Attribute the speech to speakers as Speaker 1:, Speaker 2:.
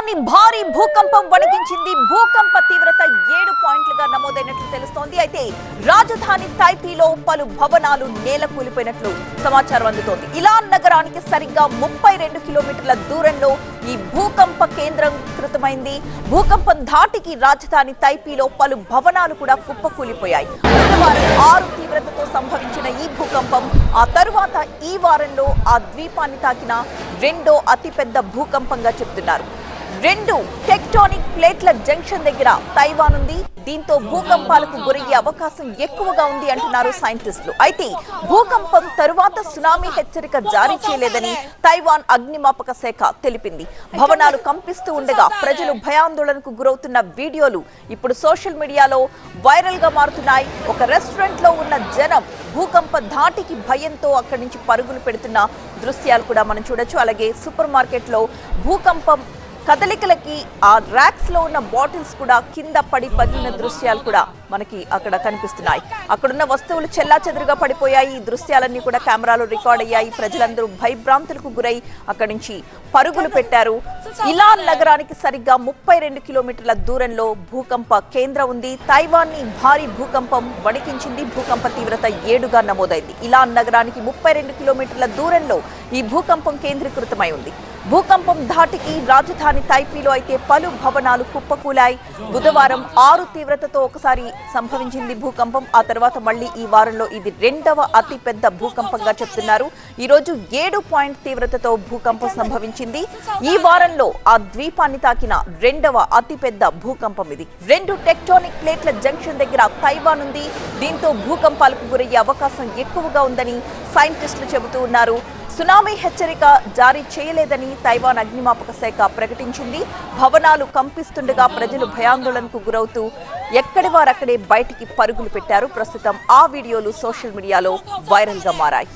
Speaker 1: తైవాన్ని భారీ భూకంపం వణికించింది. భూకంప తీవ్రత 7 పాయింట్లుగా నమోదైనట్లు తెలుస్తోంది. అయితే రాజధాని తైపీలో పలు భవనాలు నేలకూలిపోయినట్లు సమాచారం అందుతోంది. ఇలాన్ నగరానికి సరిగ్గా 32 కిలోమీటర్ల దూరంలో ఈ భూకంప కేంద్రం కృతమైంది. భూకంపం ధాటికి రాజధాని తైపీలో పలు భవనాలు కూడా కుప్పకూలిపోయాయి. బుధవారం 6 తీవ్రతతో సంభవించిన ఈ భూకంపం ఆ తరువాత ఈ వారంలో ఆ ద్వీపాన్ని తాకిన రెండో అతిపెద్ద భూకంపంగా చెప్తున్నారు. 2 టెక్టానిక్ ప్లేట్ల జంక్షన్ దగ్గర తైవాన్ ఉంది. దీంతో భూకంపాలకు గురయ్యే అవకాశం ఎక్కువగా ఉంది అంటున్నారు సైంటిస్టులు. అయితే భూకంపం తరువాత సునామీ హెచ్చరిక జారీ చేయలేదని తైవాన్ అగ్నిమాపక శాఖ తెలిపింది. భవనాలు కంపిస్తూ ఉండగా ప్రజలు భయాందోళనకు గురవుతున్న వీడియోలు ఇప్పుడు సోషల్ మీడియాలో వైరల్ గా మారుతున్నాయి. ఒక రెస్టారెంట్ లో ఉన్న జనం భూకంప ధాటికి భయంతో అక్కడి నుంచి పరుగులు పెడుతున్న దృశ్యాలు కూడా మనం చూడొచ్చు. అలాగే సూపర్ మార్కెట్ లో భూకంపం కదలికలకి ఆ ర్యాక్స్ లో ఉన్న బాటిల్స్ కూడా కింద పడి పగిలిన దృశ్యాలు కూడా మనకి అక్కడ కనిపిస్తున్నాయి. అక్కడున్న వస్తువులు చెల్లాచెదురుగా పడిపోయాయి. ఈ దృశ్యాలన్నీ కూడా కెమెరాలో రికార్డ్ అయ్యాయి. ప్రజలందరూ భయభ్రాంతులకు గురై అక్కడి నుంచి పరుగులు పెట్టారు. ఇలాన్ నగరానికి సరిగ్గా 32 కిలోమీటర్ల దూరంలో భూకంప కేంద్రం ఉంది. తైవాన్ ని భారీ భూకంపం వణికించింది. భూకంప తీవ్రత 7గా నమోదైంది. ఇలాన్ నగరానికి 32 కిలోమీటర్ల దూరంలో ఈ భూకంపం కేంద్రీకృతమై ఉంది. భూకంపం ధాటికి రాజధాని తైపీలో అయితే పలు భవనాలు కుప్పకూలాయి. బుధవారం 6 తీవ్రతతో ఒకసారి సంభవించింది భూకంపం. ఆ తర్వాత మళ్ళీ ఈ వారంలో ఇది రెండవ అతి పెద్ద భూకంపంగా చెప్తున్నారు. ఈ రోజు 7 పాయింట్ తీవ్రతతో భూకంపం సంభవించింది. ఈ వారంలో ఆ ద్వీపాన్ని తాకిన రెండవ అతి పెద్ద భూకంపం ఇది. 2 టెక్టానిక్ ప్లేట్ల జంక్షన్ దగ్గర తైవాన్ ఉంది. దీంతో భూకంపాలకు గురయ్యే అవకాశం ఎక్కువగా ఉందని సైంటిస్టులు చెబుతూ ఉన్నారు. సునామీ హెచ్చరిక జారీ చేయలేదని తైవాన్ అగ్నిమాపక శాఖ ప్రకటించింది. భవనాలు కంపిస్తుండగా ప్రజలు భయాందోళనకు గురవుతూ ఎక్కడి వారక్కడే బయటికి పరుగులు పెట్టారు. ప్రస్తుతం ఆ వీడియోలు సోషల్ మీడియాలో వైరల్ గా మారాయి.